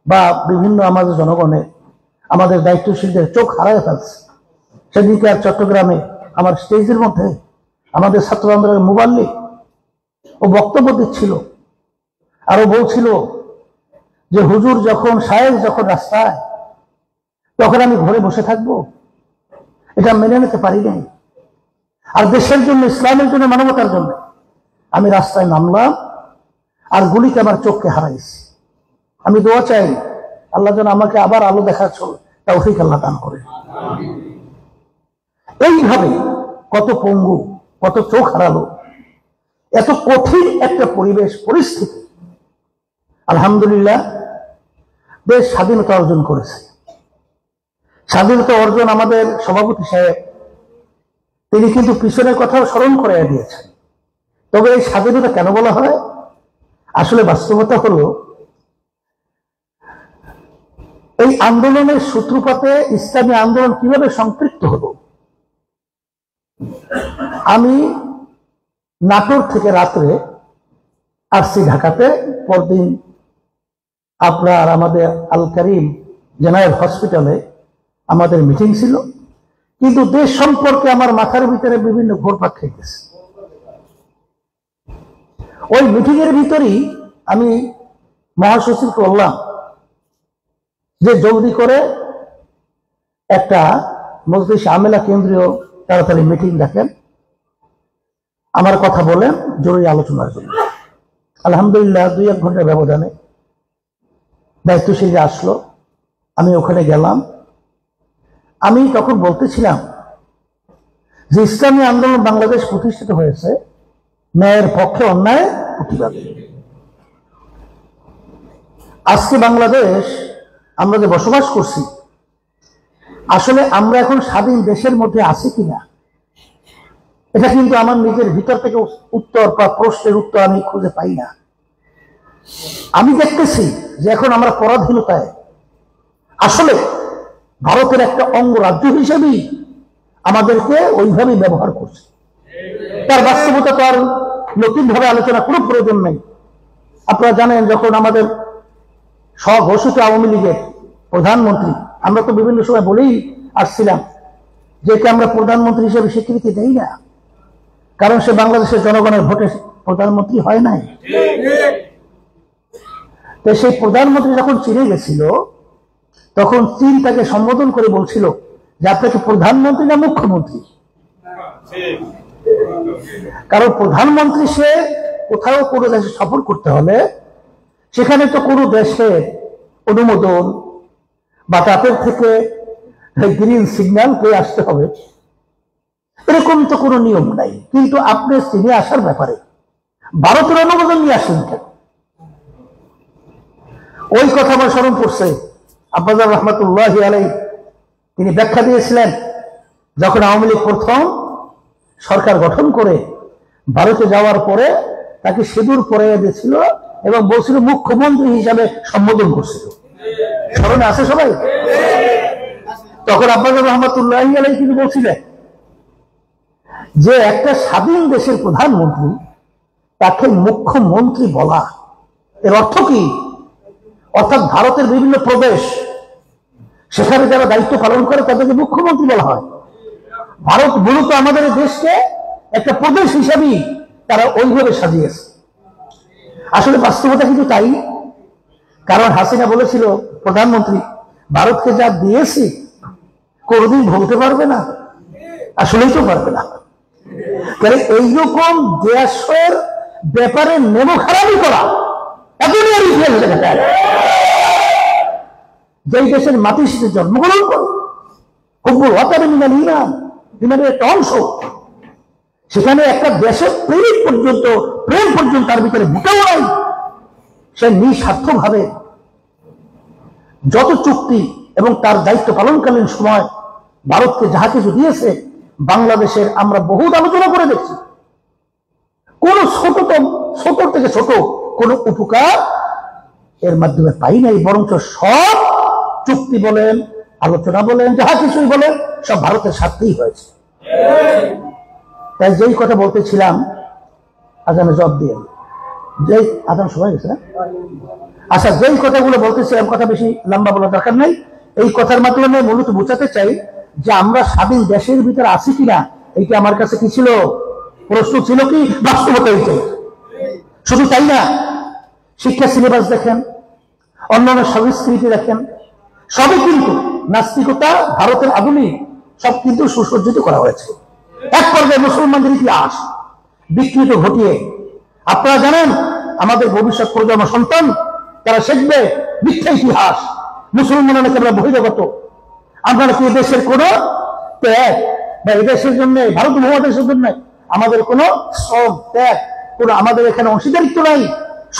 বা বিভিন্ন আমাদের জনগণের, আমাদের দায়িত্বশীলদের চোখ হারায় ফেলছে। সেদিকে আর চট্টগ্রামে আমার স্টেজের মধ্যে আমাদের ছাত্র আন্দোলনের মুবাল্লিগ ও বক্তব্য দিচ্ছিল, আরো বলছিল যে হুজুর যখন শায়েখ যখন রাস্তায়, তখন আমি ঘরে বসে থাকবো, এটা মেনে নিতে পারি নাই। আর দেশের জন্য, ইসলামের জন্য, মানবতার জন্য আমি রাস্তায় নামলাম আর গুলিতে আমার চোখকে হারাইছি। আমি দোয়া চাই আল্লাহ যেন আমাকে আবার আলো দেখার তৌফিক আল্লাহ দান করে। এইভাবে কত পঙ্গু, কত চোখ হারালো, এত কঠিন একটা পরিবেশ পরিস্থিতি, আলহামদুলিল্লাহ দেশ স্বাধীনতা অর্জন করেছে। স্বাধীনতা অর্জন আমাদের সভাপতি সাহেব তিনি কিন্তু পিছনের কথাও স্মরণ করে দিয়েছেন। তবে এই স্বাধীনতা কেন বলা হয়? আসলে বাস্তবতা হলো এই আন্দোলনের সূত্রপাতে ইসলামী আন্দোলন কিভাবে সম্পৃক্ত হলো। আমি নাটোর থেকে রাত্রে আসছি ঢাকাতে, পরদিন আপনার আমাদের আল কারিম জেনারেল হসপিটালে আমাদের মিটিং ছিল, কিন্তু দেশ সম্পর্কে আমার মাথার ভিতরে বিভিন্ন ঘোরপাক খেয়েছে। ওই মিটিং এর ভিতরেই আমি মহাসচিবকে বললাম যে জলদি করে একটা মজলিস আমেলা কেন্দ্রীয় তাড়াতাড়ি মিটিং ডাকেন, আমার কথা বলেন জরুরি আলোচনার জন্য। আলহামদুলিল্লাহ 2-1 ঘন্টার ব্যবধানে দায়িত্বশীল আসলো, আমি ওখানে গেলাম। আমি তখন বলতেছিলাম যে ইসলামী আন্দোলন বাংলাদেশ প্রতিষ্ঠিত হয়েছে ন্যায়ের পক্ষে, অন্যায় প্রতিবাদে। আজকে বাংলাদেশ আমরা যে বসবাস করছি, আসলে আমরা এখন স্বাধীন দেশের মধ্যে আছি কিনা, এটা কিন্তু আমার নিজের ভিতর থেকে উত্তর বা প্রশ্নের উত্তর আমি খুঁজে পাই না। আমি দেখতেছি যে এখন আমরা পরাধীনতায়, আসলে ভারতের একটা অঙ্গরাজ্য হিসেবেই আমাদেরকে ওইভাবেই ব্যবহার করছে। তার বাস্তবতা তো আর নতুন ভাবে আলোচনা কোনো প্রয়োজন নেই। আপনারা জানেন, যখন আমাদের স্বঘোষিত আওয়ামী লীগের প্রধানমন্ত্রী, আমরা তো বিভিন্ন সময় বলেই আসছিলাম যে আমরা প্রধানমন্ত্রী হিসেবে স্বীকৃতি দেই না, কারণ সে বাংলাদেশের জনগণের ভোটে প্রধানমন্ত্রী হয় নাই। তো সেই প্রধানমন্ত্রী যখন চীনে গেছিল, তখন চীন তাকে সম্বোধন করে বলছিল যে আপনাকে প্রধানমন্ত্রী না মুখ্যমন্ত্রী। কারণ প্রধানমন্ত্রী সে কোথাও কোনো দেশে সফর করতে হলে সেখানে তো কোনো দেশের অনুমোদন বা তাদের থেকে গ্রিন সিগন্যাল পেয়ে আসতে হবে, এরকম তো কোনো নিয়ম নাই। কিন্তু আপনি চীনে আসার ব্যাপারে ভারতের অনুমোদন নিয়ে আসেন কেন? ওই কথা আমার স্মরণ পড়ছে, আব্বাজান রহমতুল্লাহি আলাইহি তিনি ব্যাখ্যা দিয়েছিলেন, যখন আওয়ামী লীগ প্রথম সরকার গঠন করে ভারতে যাওয়ার পরে তাকে সিঁদুর পরাইয়া দিয়েছিল এবং বলছিল মুখ্যমন্ত্রী হিসাবে সম্বোধন করছিল। স্মরণে আছে সবাই? তখন আব্বাজান রহমতুল্লাহি আলাইহি তিনি বলছিলেন যে একটা স্বাধীন দেশের প্রধানমন্ত্রী তাকে মুখ্যমন্ত্রী বলা, এর অর্থ কি? অর্থাৎ ভারতের বিভিন্ন প্রদেশ, সেখানে যারা দায়িত্ব পালন করে তাদেরকে মুখ্যমন্ত্রী বলা হয়। ভারত মূলত আমাদের দেশকে একটা প্রদেশ হিসাবেই তারা ওইভাবে সাজিয়েছে। আসলে বাস্তবতা কিন্তু তাই, কারণ হাসিনা বলেছিল প্রধানমন্ত্রী, ভারতকে যা দিয়েছি কোনদিন ভুলতে পারবে না। আসলেই তো পারবে না। কারণ এইরকম দেশের ব্যাপারে নেমো খারাপই করা যেই দেশের মাটির সাথে জন্মগ্রহণ করে, হুব্বুল ওয়াতানি মিনাল ঈমান, ঈমানের একটা অংশ, সেখানে একটা দেশের প্রেম পর্যন্ত তার ভিতরে ঢুকেও নাই। সে নিঃস্বার্থভাবে যত চুক্তি এবং তার দায়িত্ব পালনকালীন সময় ভারতকে যাহা কিছু দিয়েছে, বাংলাদেশের আমরা বহুত আলোচনা করে দেখছি, কোন ছোট থেকে ছোট কোন উপকার এর মাধ্যমে পাই নাই, বরঞ্চ সব চুক্তি বলেন, আলোচনা বলেন, যাহা কিছুই বলেন, সব ভারতের স্বার্থেই হয়েছে। তাই যেই কথা বলতেছিলাম, আজানে জবাব দিয়ে, যেই আজান সময় গেছে না, আচ্ছা, যেই কথাগুলো বলতেছিলাম, কথা বেশি লম্বা বলার দরকার নাই। এই কথার মাধ্যমে মূলত বোঝাতে চাই যে আমরা স্বাধীন দেশের ভিতরে আছি কিনা, এইটা আমার কাছে কি ছিল, প্রশ্ন ছিল কি, বাস্তবতা এইটাই। শুধু তাই না, শিক্ষা সিলেবাস দেখেন, অন্যান্য সংস্কৃতি দেখেন, সবই কিন্তু নাস্তিকতা, ভারতের আধুনিক সব কিন্তু সুসজ্জিত করা হয়েছে। এক পর্যায়ে মুসলমানদের ইতিহাস বিকৃত ঘটিয়ে, আপনারা জানেন আমাদের ভবিষ্যৎ প্রজন্ম সন্তান তারা শিখবে মিথ্যা ইতিহাস, মুসলমানরা নাকি আমরা বহিরাগত, আমরা নাকি দেশের কোন ত্যাগ বা এদেশের জন্য, ভারত মহাদেশের জন্য আমাদের কোন শ্রম ত্যাগ, কোন আমাদের এখানে অংশীদারিত্ব নাই।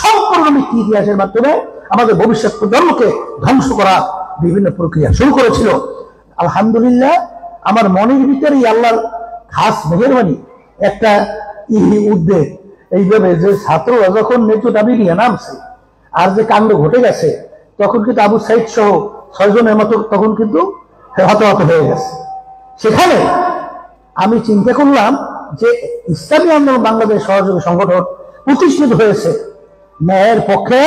সম্পূর্ণ মিথ্যা ইতিহাসের মাধ্যমে আমাদের ভবিষ্যৎ প্রজন্মকে ধ্বংস করা বিভিন্ন প্রক্রিয়া শুরু করেছিল। আলহামদুলিল্লাহ, আমার মনের ভিতরেই আল্লাহর খাস মেহেরবানি একটা উদ্বেগ, এইভাবে যে ছাত্ররা যখন নেতৃত্ব দাবি নিয়ে নামছে আর যে কাণ্ড ঘটে গেছে, তখন কিন্তু আবু সাইদ সহ 6 জনের মতো তখন কিন্তু হতাহত হয়ে গেছে। সেখানে আমি চিন্তা করলাম যে ইসলামী আন্দোলন বাংলাদেশ সহযোগী সংগঠন প্রতিষ্ঠিত হয়েছে ন্যায়ের পক্ষে,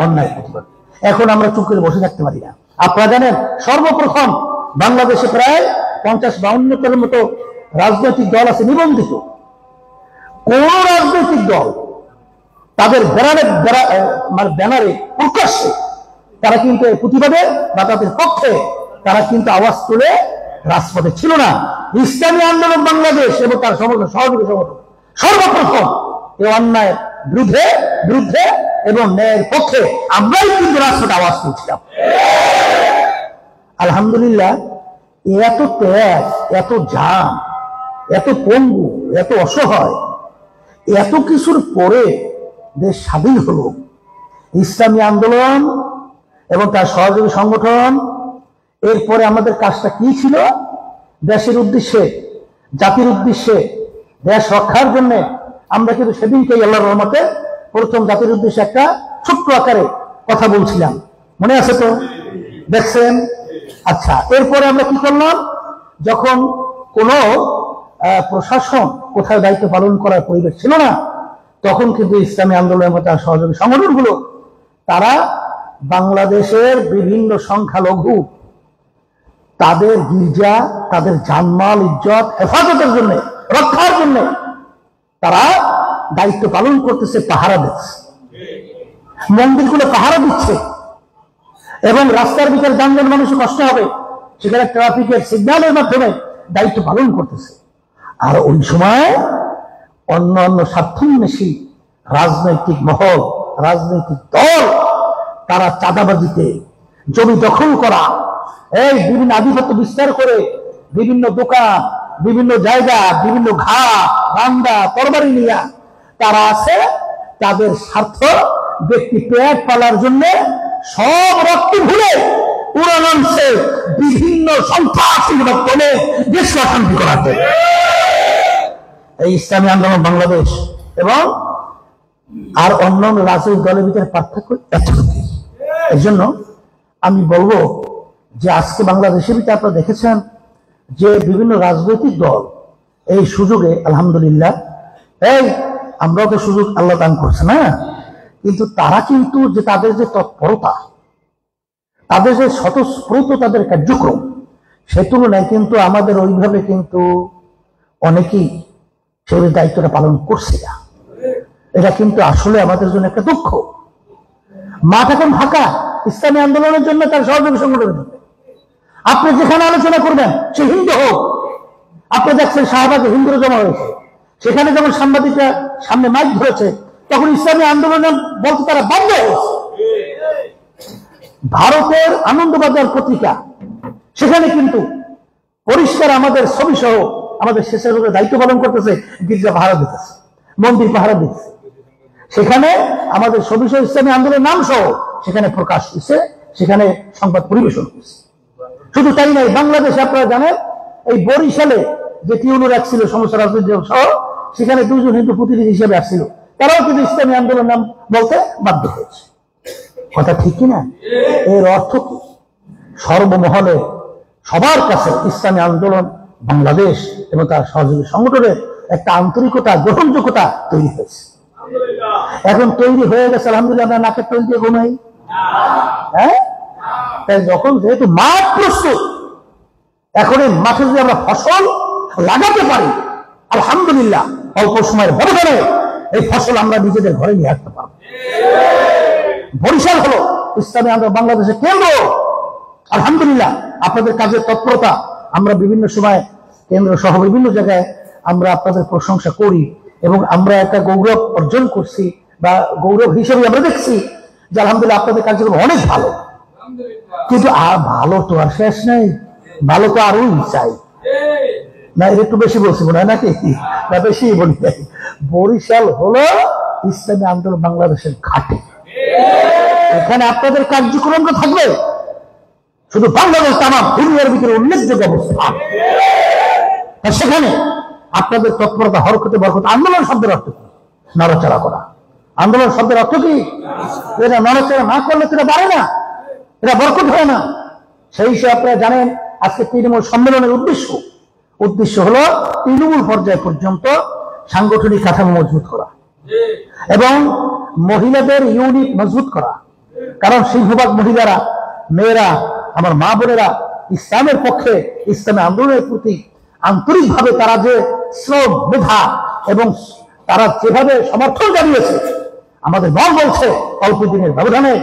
অন্যায় প্রতিবাদ। এখন আমরা চুপ করে বসে থাকতে পারি না। আপনারা জানেন সর্বপ্রথম বাংলাদেশে প্রায় 50-52টার মতো রাজনৈতিক দল আছে নিবন্ধিত। কোন রাজনৈতিক দল তাদের ব্যানারে প্রকাশ্যে তারা কিন্তু প্রতিবাদে বা তাদের পক্ষে তারা কিন্তু আওয়াজ তুলে রাজপথে ছিল না। ইসলামী আন্দোলন বাংলাদেশ এবং তার সমস্ত সহযোগী সংগঠন সর্বপ্রথম এই অন্যায়ের বিরুদ্ধে এবং ন্যায়ের পক্ষে আমরাই কিন্তু রাজপথে আওয়াজ তুলছিলাম। আলহামদুলিল্লাহ, এত ত্যাগ, এত জাম, এত পঙ্গু, এত অসহায়, এত কিছুর পরে দেশ স্বাধীন হলো। ইসলামী আন্দোলন এবং তার সহযোগী সংগঠন এরপরে আমাদের কাজটা কি ছিল? দেশের উদ্দেশ্যে, জাতির উদ্দেশ্যে, দেশ রক্ষার জন্য আমরা কিন্তু সেদিনকেই আল্লাহর রহমতে প্রথম জাতির উদ্দেশ্যে একটা ছোট্ট আকারে কথা বলছিলাম, মনে আছে তো? দেখছেন? আচ্ছা, এরপরে আমরা কি করলাম? যখন কোনো প্রশাসন কোথাও দায়িত্ব পালন করার পরিবেশ ছিল না, তখন কিন্তু ইসলামী আন্দোলনের মতো সহযোগী সংগঠনগুলো তারা বাংলাদেশের বিভিন্ন সংখ্যালঘু তাদের গির্জা, তাদের জানমাল ইজ্জত হেফাজতের জন্য, রক্ষার জন্য তারা দায়িত্ব পালন করতেছে, পাহারা দিচ্ছে, মন্দিরগুলো পাহারা দিচ্ছে এবং রাস্তার ভিতরে যানজট মানুষের কষ্ট হবে সেখানে ট্রাফিকের সিগন্যালের মাধ্যমে দায়িত্ব পালন করতেছে। আর ওই সময় অন্যান্য স্বার্থান্বেষী রাজনৈতিক মহল, রাজনৈতিক দল তারা চাঁদাবাজিতে, জমি দখল করা, এই বিভিন্ন আধিপত্য বিস্তার করে বিভিন্ন দোকান, বিভিন্ন জায়গা, বিভিন্ন ঘাট, রান্দা, তরবারি নিয়ে তারা আছে তাদের স্বার্থ ব্যক্তি পেট পালার জন্য সব রক্ত ভুলে উড়ানছে বিভিন্ন সন্ত্রাসীর মাধ্যমে দেশ অশান্তি করাতে। এই ইসলামী আন্দোলন বাংলাদেশ এবং আর অন্যান্য রাজনৈতিক দলের ভিতরে পার্থক্য এতটুকু। এই জন্য আমি বলবো যে আজকে বাংলাদেশের ভিতরে আপনারা দেখেছেন যে বিভিন্ন রাজনৈতিক দল এই সুযোগে আলহামদুলিল্লাহ, এই আমরাও তো সুযোগ আল্লাহ দান করছে না, কিন্তু তারা কিন্তু যে তাদের যে তৎপরতা, তাদের যে স্বতঃস্ফূর্ত তাদের কার্যক্রম, সে তুলনায় কিন্তু আমাদের ওইভাবে কিন্তু অনেকেই সেই দায়িত্বটা পালন করছে না। এটা কিন্তু আসলে আমাদের জন্য একটা দুঃখ। মাঠ এখন ফাঁকা ইসলামী আন্দোলনের জন্য, তার সহযোগী সংগঠনের জন্য। আপনি যেখানে আলোচনা করবেন সে হিন্দু হোক, আপনি দেখছেন শাহবাগে হিন্দুরা জমা হয়েছে, সেখানে যখন সাংবাদিকরা সামনে মাইক ধরেছে তখন ইসলামী আন্দোলন বলতে তারা বাধ্য হয়েছে। ভারতের আনন্দবাজার পত্রিকা, সেখানে কিন্তু পরিষ্কার আমাদের ছবি সহ আমাদের স্বেচ্ছাসেবকের দায়িত্ব পালন করতেছে, গির্জা পাহারা দিতেছে, মন্দির পাহারা দিচ্ছে, সেখানে আমাদের ছবি সহ ইসলামী আন্দোলনের নাম সহ সেখানে প্রকাশ হয়েছে, সেখানে সংবাদ পরিবেশন হয়েছে। শুধু তাই নয়, বাংলাদেশে আপনারা জানেন এই বরিশালে যে টিউনুর এক ছিল সমস্ত রাজনৈতিক সহ, সেখানে 2 জন হিন্দু প্রতিনিধি হিসেবে আসছিল, তারাও কিন্তু ইসলামী আন্দোলন নাম বলতে বাধ্য হয়েছে। কথা ঠিক কিনা? এর অর্থ কি? সর্বমহলে সবার কাছে ইসলামী আন্দোলন বাংলাদেশ এবং তার সহযোগী সংগঠনের একটা আন্তরিকতা, গ্রহণযোগ্যতা তৈরি হয়েছে। এখন তৈরি হয়ে গেছে আলহামদুলিল্লাহ। আমরা নাকের তৈরি দিয়ে ঘুমাই, হ্যাঁ? তাই যখন যেহেতু মাঠ প্রস্তুত, এখন এই মাঠে যদি আমরা ফসল লাগাতে পারি আলহামদুলিল্লাহ, অল্প সময়ের ব্যবধানে এই ফসল আমরা নিজেদের ঘরে নিয়ে আসতে পারবো। বরিশাল হলো ইসলামী আন্দোলন বাংলাদেশের কেন্দ্র। আলহামদুলিল্লাহ, আপনাদের কাজের তৎপরতা আমরা বিভিন্ন সময় কেন্দ্র সহ বিভিন্ন জায়গায় আমরা আপনাদের প্রশংসা করি এবং আমরা একটা গৌরব অর্জন করছি বা গৌরব হিসেবে আমরা দেখছি যে আলহামদুলিল্লাহ আপনাদের কার্যক্রম অনেক ভালো। কিন্তু আর ভালো তো আর শেষ নেই, ভালো তো আরো চাই না। এটা একটু বেশি বলছি মনে হয় নাকি? না বেশি বলি। বরিশাল হলো ইসলামী আন্দোলন বাংলাদেশের ঘাঁটি। এখানে আপনাদের কার্যক্রমটা থাকবে শুধু বাংলাদেশ তামাম দুনিয়ার ভিতরে উল্লেখযোগ্য অবস্থান। সেখানে আপনাদের তৎপরতা, হরকতে বরকত। আন্দোলন শব্দের অর্থ কি? নড়াচড়া করা। আন্দোলন শব্দের অর্থ কি? এটা নড়াচড়া না করলে তো এটা বাড়ে না, এটা বরকত হয় না। সেই হিসেবে আপনারা জানেন আজকে তৃণমূল সম্মেলনের উদ্দেশ্য হলো তৃণমূল পর্যায় পর্যন্ত সাংগঠনিক কাঠামো মজবুত করা এবং মহিলাদের ইউনিট মজবুত করা। কারণ সিংহভাগ মহিলারা, মেয়েরা, আমার মা বোনেরা ইসলামের পক্ষে, ইসলামের আন্দোলনের প্রতি আন্তরিকভাবে তারা যে শ্রম, মেধা এবং তারা যেভাবে সমর্থন জানিয়েছে, আমাদের মন বলছে অল্প দিনের ব্যবধানে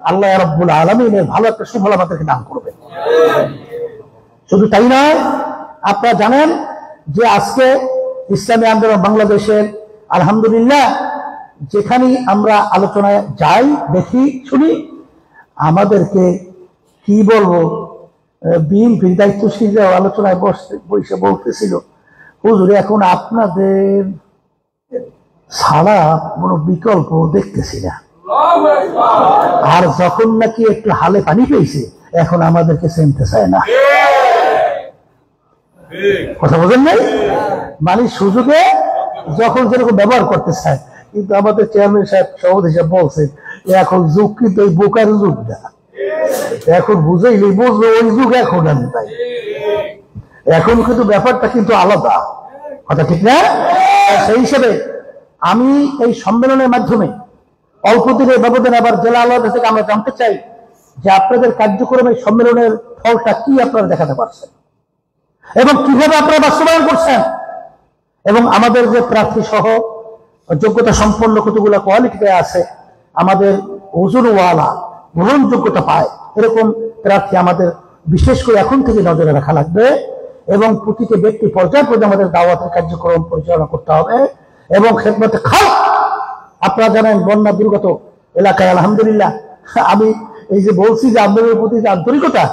আল্লাহ রাব্বুল আলামিনের ভালো একটা সুফল আমাদেরকে দান করবে। শুধু তাই নয়, আপনারা জানেন যে আজকে ইসলামী আন্দোলন বাংলাদেশের আলহামদুলিল্লাহ যেখানেই আমরা আলোচনায় যাই, দেখি, শুনি, আমাদেরকে কি বলবো, বিএনপির দায়িত্বশীল আলোচনায় বসে বলতেছিল, হুজুর এখন আপনাদের ছাড়া কোনো বিকল্প দেখতেছি না। আর যখন নাকি একটু হালে পানি পেয়েছে এখন আমাদেরকে চিনতে চায় না। কথা বোঝেন নাই? মানে সুযোগে যখন যেরকম ব্যবহার করতে চায়। কিন্তু আমাদের চেয়ারম্যান সাহেব, সভাপতি সাহেব বলছেন এখন যুগ কিন্তু এই বোকার যুগ না, এখন বুঝাইলে বুঝলো ওই যুগ এখন আমি তাই। এখন কিন্তু ব্যাপারটা কিন্তু আলাদা, কথা ঠিক না? সেই হিসেবে আমি এই সম্মেলনের মাধ্যমে অল্প দিনের ব্যবধানে আবার জেলা আলাদা থেকে আমরা জানতে চাই যে আপনাদের কার্যক্রমের সম্মেলনের ফলটা কি আপনারা দেখাতে পারছেন এবং কিভাবে আপনারা বাস্তবায়ন করছেন, এবং আমাদের যে প্রার্থী সহ যোগ্যতা সম্পন্ন কতগুলো কোয়ালিটিতে আছে, আমাদের ওজনওয়ালা গ্রহণযোগ্যতা পায় এরকম প্রার্থী আমাদের বিশেষ করে এখন থেকে নজরে রাখা লাগবে এবং প্রতিটি ব্যক্তি পর্যায়ে পর্যায়ে আমাদের দাওয়াতের কার্যক্রম পরিচালনা করতে হবে এবং খেদমতে খাও। আপনারা জানেন বন্যা দুর্গত এলাকায় আলহামদুলিল্লাহ আমি এই যে বলছি যে আন্দোলনের প্রতি যে আন্তরিকতা,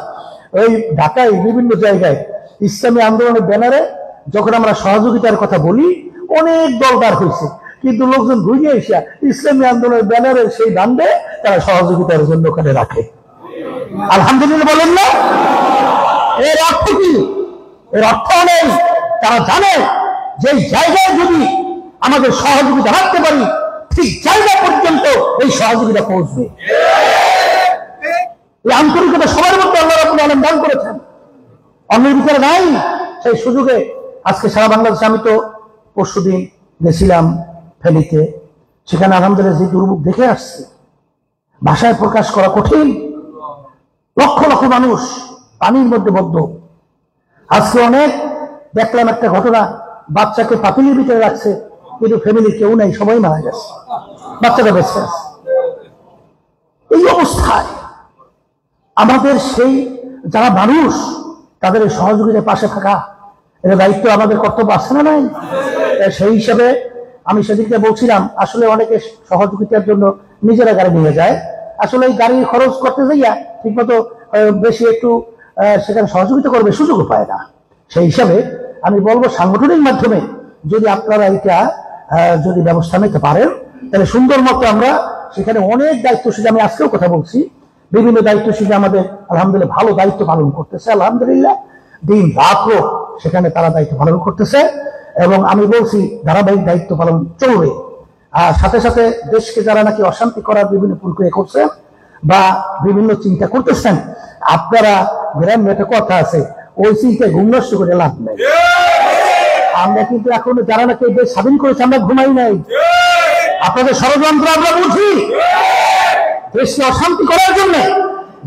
ওই ঢাকায় বিভিন্ন জায়গায় ইসলামী আন্দোলনের ব্যানারে যখন আমরা সহযোগিতার কথা বলি অনেক দলদার হয়েছে, কিন্তু লোকজন ঘুরিয়ে এসে ইসলামী আন্দোলনের ব্যানারের সেই দান্ডে তারা সহযোগিতার জন্য ওখানে রাখে। আলহামদুলিল্লাহ বলেন না? এর অর্থ কি? এর অর্থ নেই, তারা জানে যে জায়গায় যদি আমাদের সহযোগিতা রাখতে পারি ঠিক জায়গা পর্যন্ত এই সহযোগিতা পৌঁছবে। এই আন্তরিকতা সবার মধ্যে আল্লাহ রাব্বুল আলামিন দান করেছেন, অন্যের ভিতরে নাই। সেই সুযোগে আজকে সারা বাংলাদেশে, আমি তো পরশুদিন গেছিলাম ফেনীতে, সেখানে আলহামদুলিল্লাহ যে দুর্ভোগ দেখে আসছে ভাষায় প্রকাশ করা কঠিন। লক্ষ লক্ষ মানুষ পানির মধ্যে বদ্ধ। আজকে অনেক দেখলাম একটা ঘটনা, বাচ্চাকে পাতিলের ভিতরে রাখছে কিন্তু ফ্যামিলির কেউ নাই, সবাই মারা গেছে, বাচ্চাটা বেঁচে আছে। এই অবস্থায় আমাদের সেই যারা মানুষ তাদের সহযোগিতার পাশে থাকা, এটা দায়িত্ব আমাদের কর্তব্য আছে না নাই? সেই হিসাবে আমি সেদিকে বলছিলাম আসলে অনেকে সহযোগিতার জন্য নিজেরা গাড়ি নিয়ে যায়, আসলে এই গাড়ি খরচ করতে যাইয়া ঠিকমতো বেশি একটু সেখানে সহযোগিতা করবে সুযোগও পায় না। সেই হিসাবে আমি বলবো সাংগঠনিক মাধ্যমে যদি আপনারা এটা যদি ব্যবস্থা নিতে পারেন তাহলে সুন্দর মতো আমরা সেখানে অনেক দায়িত্বশীল, আমি আজকেও কথা বলছি, বিভিন্ন দায়িত্বশীল আমাদের আলহামদুলিল্লাহ ভালো দায়িত্ব পালন করতেছে, আলহামদুলিল্লাহ দিন রাতও সেখানে তারা দায়িত্ব পালন করতেছে এবং আমি বলছি ধারাবাহিক দায়িত্ব পালন চলবে। আর সাথে সাথে দেশকে যারা নাকি অশান্তি করার বিভিন্ন প্রক্রিয়া করছেন বা বিভিন্ন চিন্তা করতেছেন, আপনারা গ্রামে একটা কথা আছে, ওই চিন্তায় ঘুম নষ্ট করে লাভ নেই। আমরা কিন্তু এখন যারা নাকি এই দেশ স্বাধীন করেছে আমরা ঘুমাই নাই, আপনাদের ষড়যন্ত্র আমরা বুঝি। দেশকে অশান্তি করার জন্য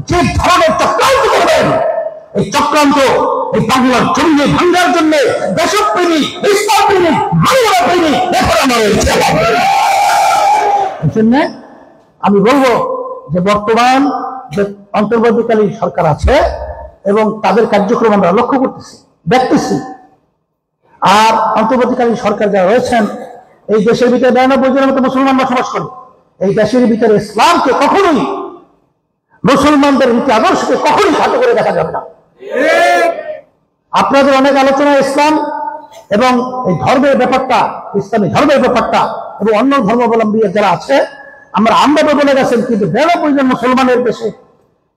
যে ধরনের চক্রান্ত করবেন, এই চক্রান্ত এই বাংলার জমিনে ভাঙার জন্য দেশপ্রেমী, ইসলামপ্রেমী, বাংলা প্রেমী এখন আমার জন্য আমি বলবো যে বর্তমান যে অন্তর্বর্তীকালীন সরকার আছে এবং তাদের কার্যক্রম আমরা লক্ষ্য করতেছি, দেখতেছি। আর অন্তর্বর্তীকালীন সরকার যারা রয়েছেন, এই দেশের ভিতরে 92 জনের মতো মুসলমান বসবাস করে, এই দেশের ভিতরে ইসলামকে কখনোই, মুসলমানদের নীতি আদর্শকে কখনোই খাটো করে দেখা যাবে না। আপনাদের অনেক আলোচনা ইসলাম এবং এই ধর্মের ব্যাপারটা, ইসলামী ধর্মের ব্যাপারটা এবং অন্য ধর্মাবলম্বী যারা আছে আমরা বলে গেছেন, কিন্তু 92 জন মুসলমানের দেশে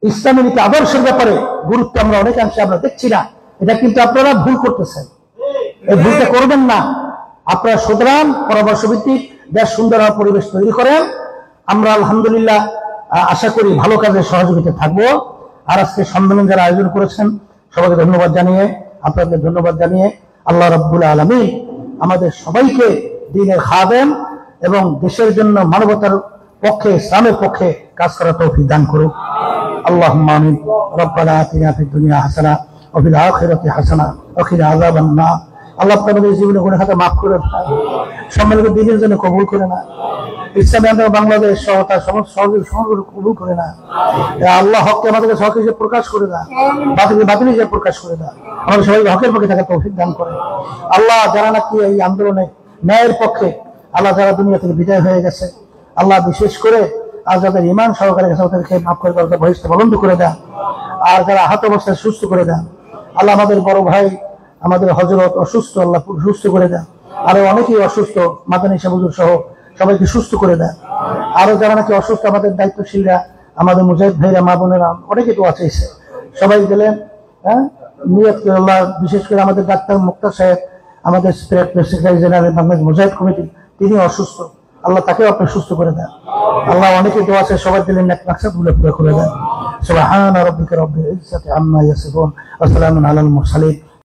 ইসলামী নীতি আদর্শের ব্যাপারে গুরুত্ব আমরা অনেকাংশে আমরা দেখছি না। এটা কিন্তু আপনারা ভুল করতেছেন, এই ভুলটা করবেন না। আপনারা সুতরাং পরামর্শ ভিত্তিক দেশ সুন্দর পরিবেশ তৈরি করেন। আমরা আলহামদুলিল্লাহ আশা করি ভালো কাজে সহযোগিতা থাকবো। আর আজকে সম্মেলন যারা আয়োজন করেছেন সবাইকে ধন্যবাদ জানিয়ে, আপনাদের ধন্যবাদ জানিয়ে আল্লাহ রাব্বুল আলামিন আমাদের সবাইকে দ্বীনের খাদেম এবং দেশের জন্য মানবতার পক্ষে ইসলামের পক্ষে কাজ করার তৌফিক দান করুক। আল্লাহুম্মা আমিন। রব্বানা আতিনা ফিদ দুনিয়া হাসানা ওয়া ফিল আখিরাতি হাসানা ওয়া কিনা আযাবান নার। আল্লাহ আপনাদের জীবনে গুনাহ খাতা মাফ করে দেন, সম্মেলনকে দ্বীনের জন্য কবুল করে না, ইসলামী আন্দোলন বাংলাদেশ সহ তার সমস্ত সহযোগী সংগঠন কবুল করে না। আল্লাহ হককে আমাদেরকে হক হিসেবে প্রকাশ করে দেন, বাতিল বাতিল হিসেবে প্রকাশ করে দেন। আমাদের সবাইকে হকের পক্ষে থাকার তৌফিক দান করে। আল্লাহ যারা নাকি এই আন্দোলনে ন্যায়ের পক্ষে আল্লাহ যারা দুনিয়া থেকে বিদায় হয়ে গেছে, আল্লাহ বিশেষ করে আর যাদের ইমান সহকারে গেছে ওদেরকে মাফ করে তাদের বহিষ্ঠ বলন্দ করে দেন, আর যারা আহত অবস্থায় সুস্থ করে দেন। আল্লাহ আমাদের বড় ভাই আমাদের হযরত অসুস্থ, আল্লাহ সুস্থ করে দেন। আরো অনেকেই অসুস্থ, মাদানী সাহেব হুজুর সহ সবাইকে সুস্থ করে দেন। আরো যারা নাকি অসুস্থ আমাদের দায়িত্বশীলরা, আমাদের মুজাহিদ ভাইরা, মা বোনেরা অনেকে তো আছে, সবাই গেলেন। নিয়ত করে আল্লাহ বিশেষ করে আমাদের ডাক্তার মুক্তার সাহেব, আমাদের সেক্রেটারি জেনারেল বাংলাদেশ মুজাহিদ কমিটি, তিনি অসুস্থ, আল্লাহ তাকেও আপনি সুস্থ করে দেন। আল্লাহ অনেকে তো আছে, সবাই দিলেন এক মাকসাদগুলো পুরো করে দেন। সুবহান রাব্বিকা রাব্বিল ইজ্জাতি আম্মা ইয়াসিফুন ওয়া সালামুন আলাল মুরসালিন